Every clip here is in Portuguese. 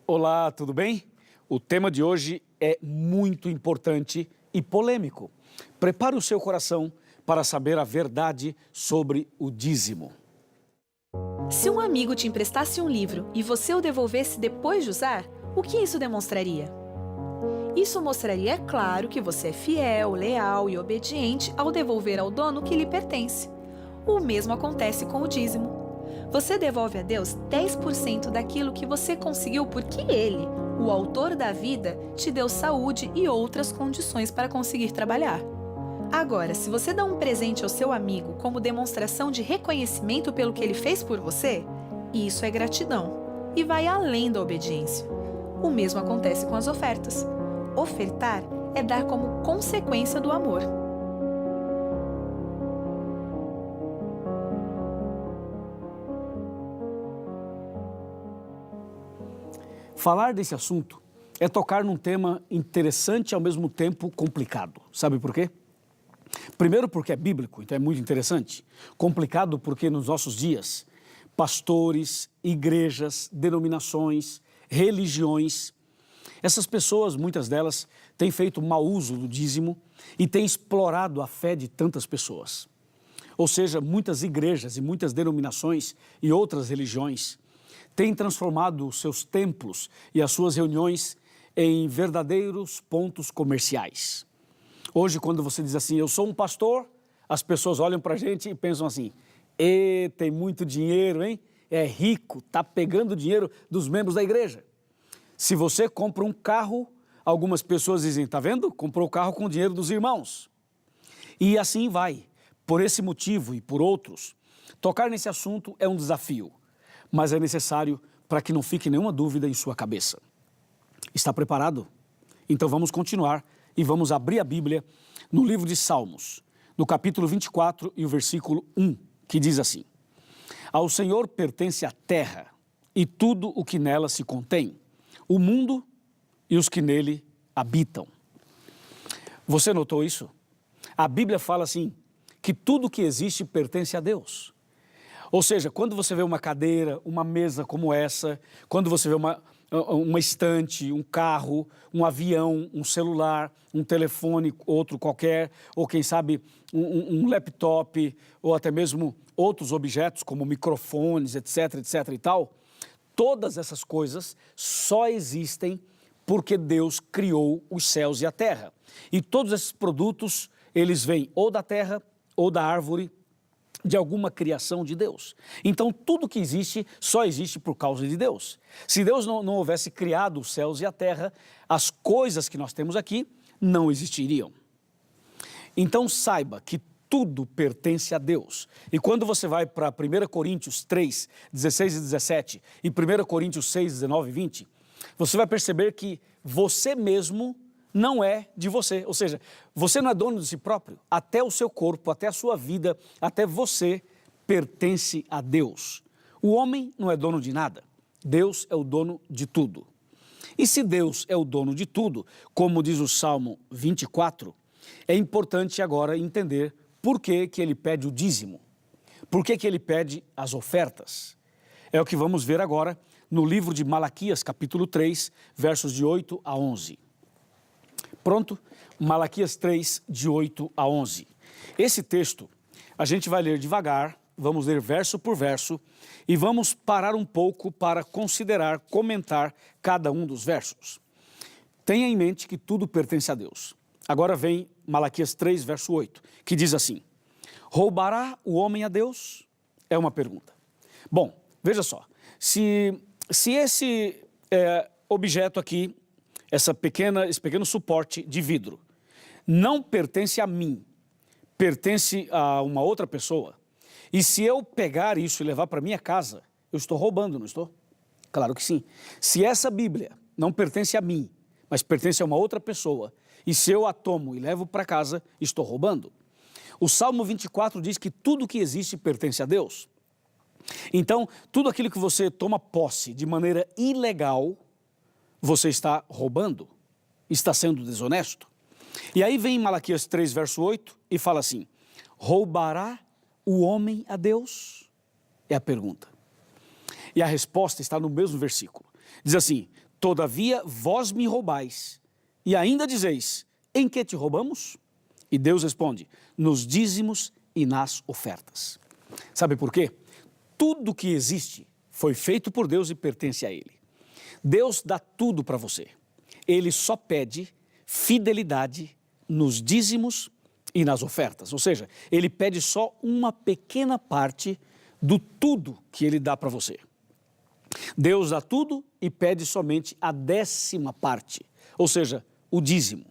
Olá, tudo bem? O tema de hoje é muito importante e polêmico. Prepare o seu coração para saber a verdade sobre o dízimo. Se um amigo te emprestasse um livro e você o devolvesse depois de usar, o que isso demonstraria? Isso mostraria, é claro, que você é fiel, leal e obediente ao devolver ao dono o que lhe pertence. O mesmo acontece com o dízimo. Você devolve a Deus 10% daquilo que você conseguiu porque Ele, o autor da vida, te deu saúde e outras condições para conseguir trabalhar. Agora, se você dá um presente ao seu amigo como demonstração de reconhecimento pelo que ele fez por você, isso é gratidão e vai além da obediência. O mesmo acontece com as ofertas. Ofertar é dar como consequência do amor. Falar desse assunto é tocar num tema interessante e ao mesmo tempo complicado. Sabe por quê? Primeiro porque é bíblico, então é muito interessante. Complicado porque nos nossos dias, pastores, igrejas, denominações, religiões, essas pessoas, muitas delas, têm feito mau uso do dízimo e têm explorado a fé de tantas pessoas. Ou seja, muitas igrejas e muitas denominações e outras religiões têm transformado os seus templos e as suas reuniões em verdadeiros pontos comerciais. Hoje, quando você diz assim, eu sou um pastor, as pessoas olham para a gente e pensam assim, tem muito dinheiro, hein? É rico, está pegando dinheiro dos membros da igreja. Se você compra um carro, algumas pessoas dizem, tá vendo? Comprou o carro com o dinheiro dos irmãos. E assim vai. Por esse motivo e por outros, tocar nesse assunto é um desafio, mas é necessário para que não fique nenhuma dúvida em sua cabeça. Está preparado? Então vamos continuar e vamos abrir a Bíblia no livro de Salmos, no capítulo 24 e o versículo 1, que diz assim: Ao Senhor pertence a terra e tudo o que nela se contém, o mundo e os que nele habitam. Você notou isso? A Bíblia fala assim, que tudo que existe pertence a Deus. Ou seja, quando você vê uma cadeira, uma mesa como essa, quando você vê uma estante, um carro, um avião, um celular, um telefone, outro qualquer, ou quem sabe um laptop, ou até mesmo outros objetos como microfones, etc, etc e tal, todas essas coisas só existem porque Deus criou os céus e a terra. E todos esses produtos, eles vêm ou da terra ou da árvore, de alguma criação de Deus. Então, tudo que existe, só existe por causa de Deus. Se Deus não houvesse criado os céus e a terra, as coisas que nós temos aqui não existiriam. Então, saiba que tudo pertence a Deus. E quando você vai para 1 Coríntios 3, 16 e 17 e 1 Coríntios 6, 19 e 20, você vai perceber que você mesmo não é de você, ou seja, você não é dono de si próprio, até o seu corpo, até a sua vida, até você pertence a Deus. O homem não é dono de nada, Deus é o dono de tudo. E se Deus é o dono de tudo, como diz o Salmo 24, é importante agora entender por que ele pede o dízimo, por que ele pede as ofertas. É o que vamos ver agora no livro de Malaquias, capítulo 3, versos de 8 a 11. Pronto? Malaquias 3, de 8 a 11. Esse texto a gente vai ler devagar, vamos ler verso por verso e vamos parar um pouco para considerar, comentar cada um dos versos. Tenha em mente que tudo pertence a Deus. Agora vem Malaquias 3, verso 8, que diz assim: Roubará o homem a Deus? É uma pergunta. Bom, veja só, se esse objeto aqui, esse pequeno suporte de vidro, não pertence a mim, pertence a uma outra pessoa, e se eu pegar isso e levar para minha casa, eu estou roubando, não estou? Claro que sim. Se essa Bíblia não pertence a mim, mas pertence a uma outra pessoa, e se eu a tomo e levo para casa, estou roubando. O Salmo 24 diz que tudo que existe pertence a Deus. Então, tudo aquilo que você toma posse de maneira ilegal, você está roubando, está sendo desonesto. E aí vem Malaquias 3, verso 8 e fala assim: roubará o homem a Deus? É a pergunta. E a resposta está no mesmo versículo. Diz assim: Todavia vós me roubais, e ainda dizeis, em que te roubamos? E Deus responde, nos dízimos e nas ofertas. Sabe por quê? Tudo que existe foi feito por Deus e pertence a Ele. Deus dá tudo para você. Ele só pede fidelidade nos dízimos e nas ofertas. Ou seja, Ele pede só uma pequena parte do tudo que Ele dá para você. Deus dá tudo e pede somente a 10ª parte, ou seja, o dízimo.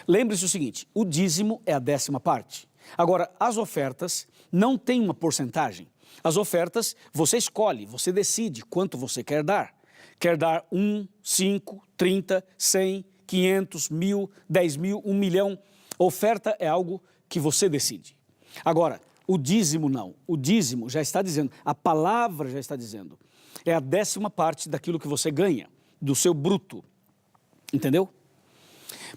Lembre-se o seguinte, o dízimo é a 10ª parte. Agora, as ofertas não têm uma porcentagem. As ofertas, você escolhe, você decide quanto você quer dar. Quer dar 1, 5, 30, 100, 500, 1.000, 10.000, 1 milhão. Oferta é algo que você decide. Agora, o dízimo não. O dízimo já está dizendo, a palavra já está dizendo. É a 10ª parte daquilo que você ganha, do seu bruto. Entendeu?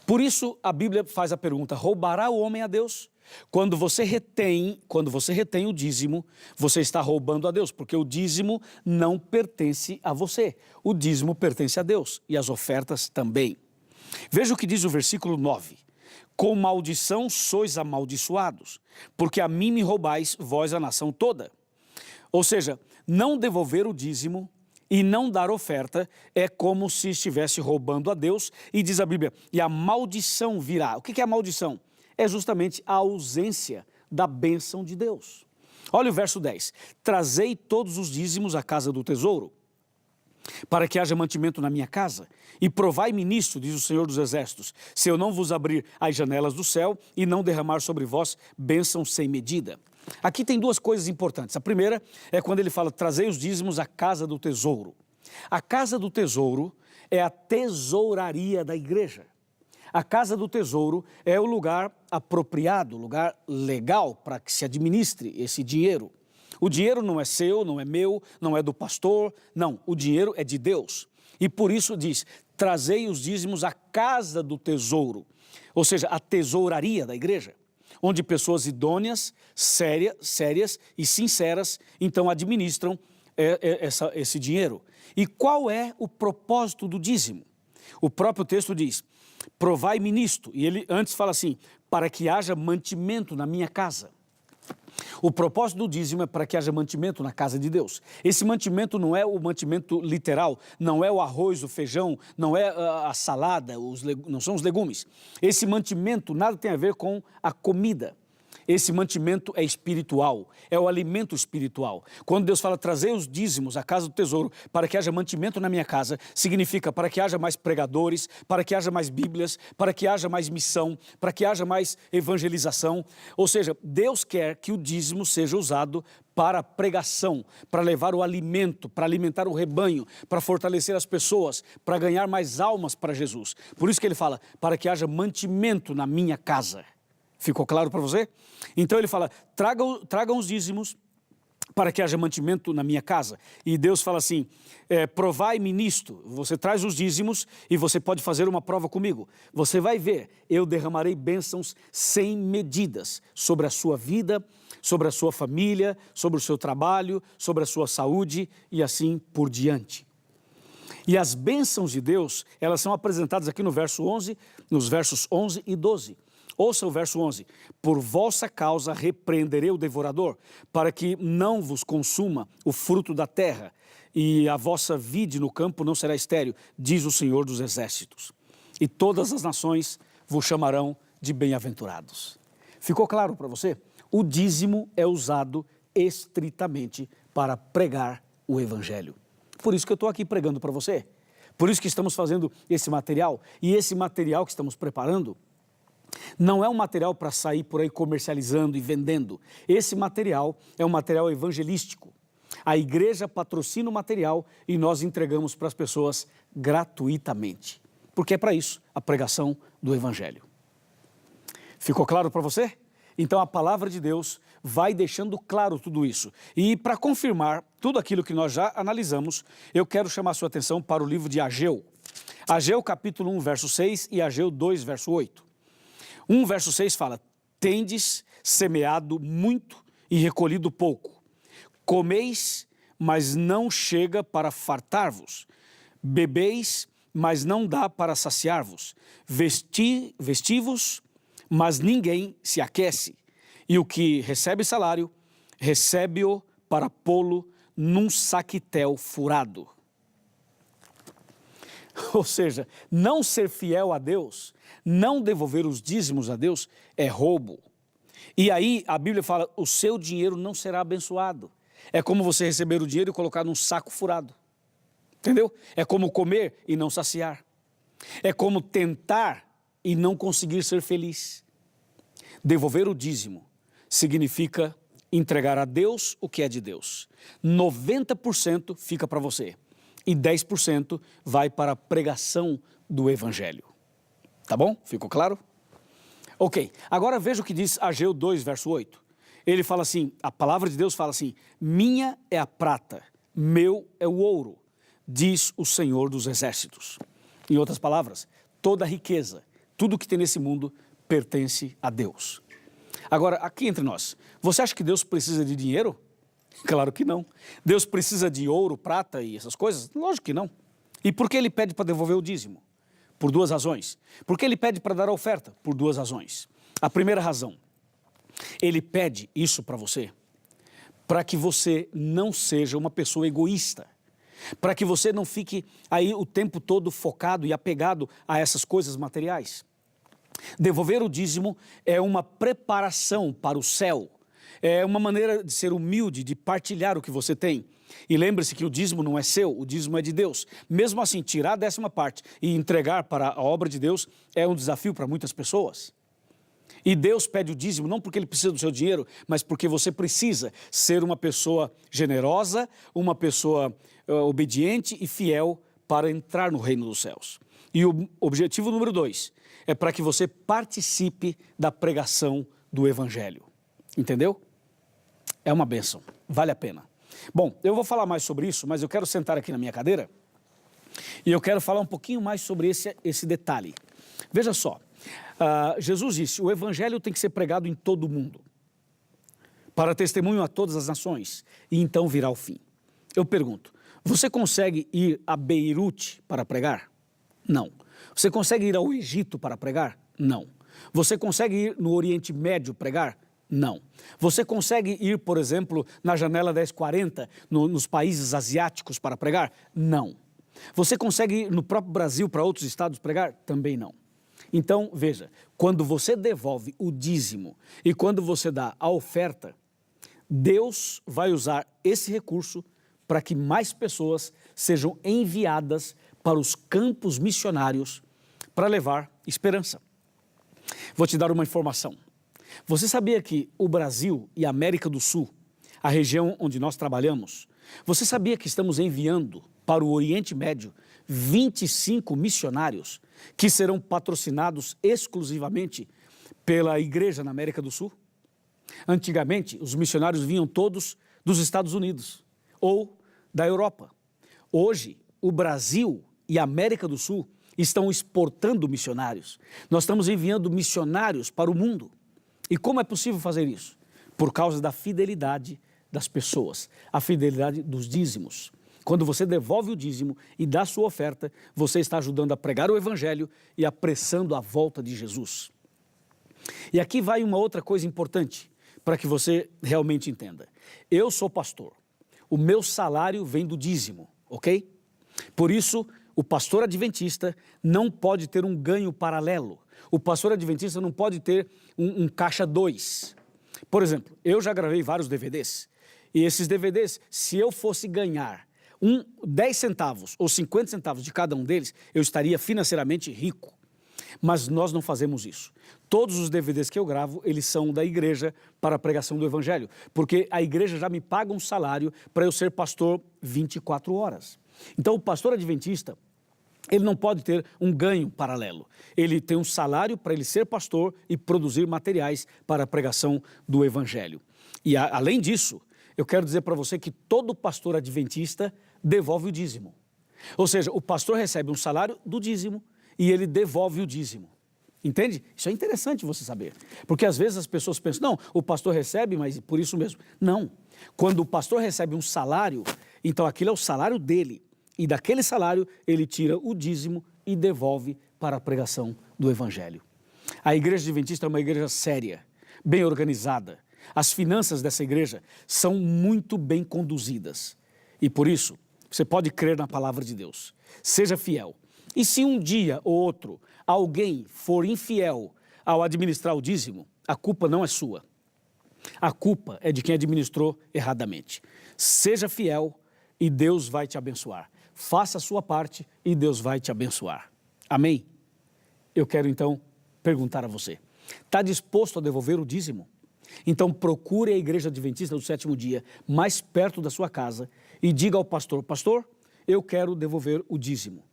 Por isso, a Bíblia faz a pergunta, roubará o homem a Deus? Quando você retém o dízimo, você está roubando a Deus, porque o dízimo não pertence a você. O dízimo pertence a Deus e as ofertas também. Veja o que diz o versículo 9. Com maldição sois amaldiçoados, porque a mim me roubais, vós a nação toda. Ou seja, não devolver o dízimo e não dar oferta é como se estivesse roubando a Deus. E diz a Bíblia, e a maldição virá. O que é a maldição? É justamente a ausência da bênção de Deus. Olha o verso 10. Trazei todos os dízimos à casa do tesouro, para que haja mantimento na minha casa. E provai-me nisto, diz o Senhor dos Exércitos, se eu não vos abrir as janelas do céu e não derramar sobre vós bênção sem medida. Aqui tem duas coisas importantes. A primeira é quando ele fala, trazei os dízimos à casa do tesouro. A casa do tesouro é a tesouraria da igreja. A casa do tesouro é o lugar apropriado, o lugar legal para que se administre esse dinheiro. O dinheiro não é seu, não é meu, não é do pastor, não, o dinheiro é de Deus. E por isso diz, trazei os dízimos à casa do tesouro, ou seja, a tesouraria da igreja, onde pessoas idôneas, sérias e sinceras, então administram esse dinheiro. E qual é o propósito do dízimo? O próprio texto diz, provai-me nisto, e ele antes fala assim, para que haja mantimento na minha casa. O propósito do dízimo é para que haja mantimento na casa de Deus. Esse mantimento não é o mantimento literal, não é o arroz, o feijão, não é a salada, não são os legumes. Esse mantimento nada tem a ver com a comida. Esse mantimento é espiritual, é o alimento espiritual. Quando Deus fala, trazei os dízimos à casa do tesouro para que haja mantimento na minha casa, significa para que haja mais pregadores, para que haja mais bíblias, para que haja mais missão, para que haja mais evangelização. Ou seja, Deus quer que o dízimo seja usado para a pregação, para levar o alimento, para alimentar o rebanho, para fortalecer as pessoas, para ganhar mais almas para Jesus. Por isso que ele fala, para que haja mantimento na minha casa. Ficou claro para você? Então ele fala, tragam os dízimos para que haja mantimento na minha casa. E Deus fala assim, provai-me nisto. Você traz os dízimos e você pode fazer uma prova comigo. Você vai ver, eu derramarei bênçãos sem medidas sobre a sua vida, sobre a sua família, sobre o seu trabalho, sobre a sua saúde e assim por diante. E as bênçãos de Deus, elas são apresentadas aqui no verso 11, nos versos 11 e 12. Ouça o verso 11, por vossa causa repreenderei o devorador, para que não vos consuma o fruto da terra, e a vossa vide no campo não será estéril, diz o Senhor dos Exércitos. E todas as nações vos chamarão de bem-aventurados. Ficou claro para você? O dízimo é usado estritamente para pregar o Evangelho. Por isso que eu estou aqui pregando para você. Por isso que estamos fazendo esse material, e esse material que estamos preparando, não é um material para sair por aí comercializando e vendendo. Esse material é um material evangelístico. A igreja patrocina o material e nós entregamos para as pessoas gratuitamente. Porque é para isso a pregação do Evangelho. Ficou claro para você? Então a palavra de Deus vai deixando claro tudo isso. E para confirmar tudo aquilo que nós já analisamos, eu quero chamar a sua atenção para o livro de Ageu. Ageu capítulo 1, verso 6 e Ageu 2, verso 8. 1 verso 6 fala, tendes semeado muito e recolhido pouco. Comeis, mas não chega para fartar-vos. bebeis, mas não dá para saciar-vos, vestivos, mas ninguém se aquece. E o que recebe salário, recebe-o para pô-lo num saquitel furado. Ou seja, não ser fiel a Deus, não devolver os dízimos a Deus é roubo. E aí a Bíblia fala, o seu dinheiro não será abençoado. É como você receber o dinheiro e colocar num saco furado. Entendeu? É como comer e não saciar. É como tentar e não conseguir ser feliz. Devolver o dízimo significa entregar a Deus o que é de Deus. 90% fica para você e 10% vai para a pregação do Evangelho. Tá bom? Ficou claro? Ok, agora veja o que diz Ageu 2, verso 8. Ele fala assim, a palavra de Deus fala assim, minha é a prata, meu é o ouro, diz o Senhor dos Exércitos. Em outras palavras, toda a riqueza, tudo que tem nesse mundo pertence a Deus. Agora, aqui entre nós, você acha que Deus precisa de dinheiro? Claro que não. Deus precisa de ouro, prata e essas coisas? Lógico que não. E por que ele pede para devolver o dízimo? Por duas razões. Por que ele pede para dar a oferta? Por duas razões. A primeira razão, ele pede isso para você, para que você não seja uma pessoa egoísta, para que você não fique aí o tempo todo focado e apegado a essas coisas materiais. Devolver o dízimo é uma preparação para o céu, é uma maneira de ser humilde, de partilhar o que você tem. E lembre-se que o dízimo não é seu, o dízimo é de Deus. Mesmo assim, tirar a 10ª e entregar para a obra de Deus é um desafio para muitas pessoas. E Deus pede o dízimo não porque Ele precisa do seu dinheiro, mas porque você precisa ser uma pessoa generosa, uma pessoa obediente e fiel para entrar no reino dos céus. E o objetivo número 2 é para que você participe da pregação do Evangelho. Entendeu? É uma bênção, vale a pena. Bom, eu vou falar mais sobre isso, mas eu quero sentar aqui na minha cadeira e eu quero falar um pouquinho mais sobre esse detalhe. Veja só, Jesus disse, o Evangelho tem que ser pregado em todo o mundo, para testemunho a todas as nações, e então virá o fim. Eu pergunto, você consegue ir a Beirute para pregar? Não. Você consegue ir ao Egito para pregar? Não. Você consegue ir no Oriente Médio pregar? Não. Você consegue ir, por exemplo, na janela 1040, nos países asiáticos para pregar? Não. Você consegue ir no próprio Brasil para outros estados pregar? Também não. Então, veja, quando você devolve o dízimo e quando você dá a oferta, Deus vai usar esse recurso para que mais pessoas sejam enviadas para os campos missionários para levar esperança. Vou te dar uma informação. Você sabia que o Brasil e a América do Sul, a região onde nós trabalhamos, você sabia que estamos enviando para o Oriente Médio 25 missionários que serão patrocinados exclusivamente pela igreja na América do Sul? Antigamente, os missionários vinham todos dos Estados Unidos ou da Europa. Hoje, o Brasil e a América do Sul estão exportando missionários. Nós estamos enviando missionários para o mundo. E como é possível fazer isso? Por causa da fidelidade das pessoas, a fidelidade dos dízimos. Quando você devolve o dízimo e dá sua oferta, você está ajudando a pregar o Evangelho e apressando a volta de Jesus. E aqui vai uma outra coisa importante para que você realmente entenda. Eu sou pastor, o meu salário vem do dízimo, ok? Por isso, o pastor adventista não pode ter um ganho paralelo. O pastor adventista não pode ter um caixa 2. Por exemplo, eu já gravei vários DVDs. E esses DVDs, se eu fosse ganhar 10 centavos ou 50 centavos de cada um deles, eu estaria financeiramente rico. Mas nós não fazemos isso. Todos os DVDs que eu gravo, eles são da igreja para a pregação do Evangelho. Porque a igreja já me paga um salário para eu ser pastor 24 horas. Então, o pastor adventista, ele não pode ter um ganho paralelo. Ele tem um salário para ele ser pastor e produzir materiais para a pregação do Evangelho. E além disso, eu quero dizer para você que todo pastor adventista devolve o dízimo. Ou seja, o pastor recebe um salário do dízimo e ele devolve o dízimo. Entende? Isso é interessante você saber. Porque às vezes as pessoas pensam, não, o pastor recebe, mas por isso mesmo. Não. Quando o pastor recebe um salário, então aquilo é o salário dele. e daquele salário ele tira o dízimo e devolve para a pregação do Evangelho. A Igreja Adventista é uma igreja séria, bem organizada. As finanças dessa igreja são muito bem conduzidas. E por isso, você pode crer na palavra de Deus. Seja fiel. E se um dia ou outro alguém for infiel ao administrar o dízimo, a culpa não é sua. A culpa é de quem administrou erradamente. Seja fiel e Deus vai te abençoar. Faça a sua parte e Deus vai te abençoar. Amém? Eu quero então perguntar a você, está disposto a devolver o dízimo? Então procure a Igreja Adventista do Sétimo Dia mais perto da sua casa e diga ao pastor, pastor, eu quero devolver o dízimo.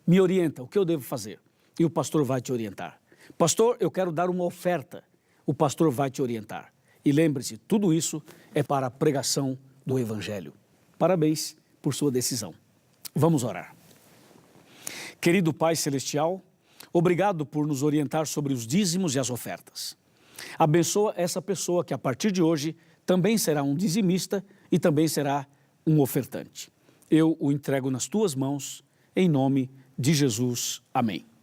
Me orienta, o que eu devo fazer? E o pastor vai te orientar. Pastor, eu quero dar uma oferta. O pastor vai te orientar. E lembre-se, tudo isso é para a pregação do Evangelho. Parabéns por sua decisão. Vamos orar. Querido Pai Celestial, obrigado por nos orientar sobre os dízimos e as ofertas. Abençoa essa pessoa que a partir de hoje também será um dizimista e também será um ofertante. Eu o entrego nas tuas mãos, em nome de Jesus. Amém.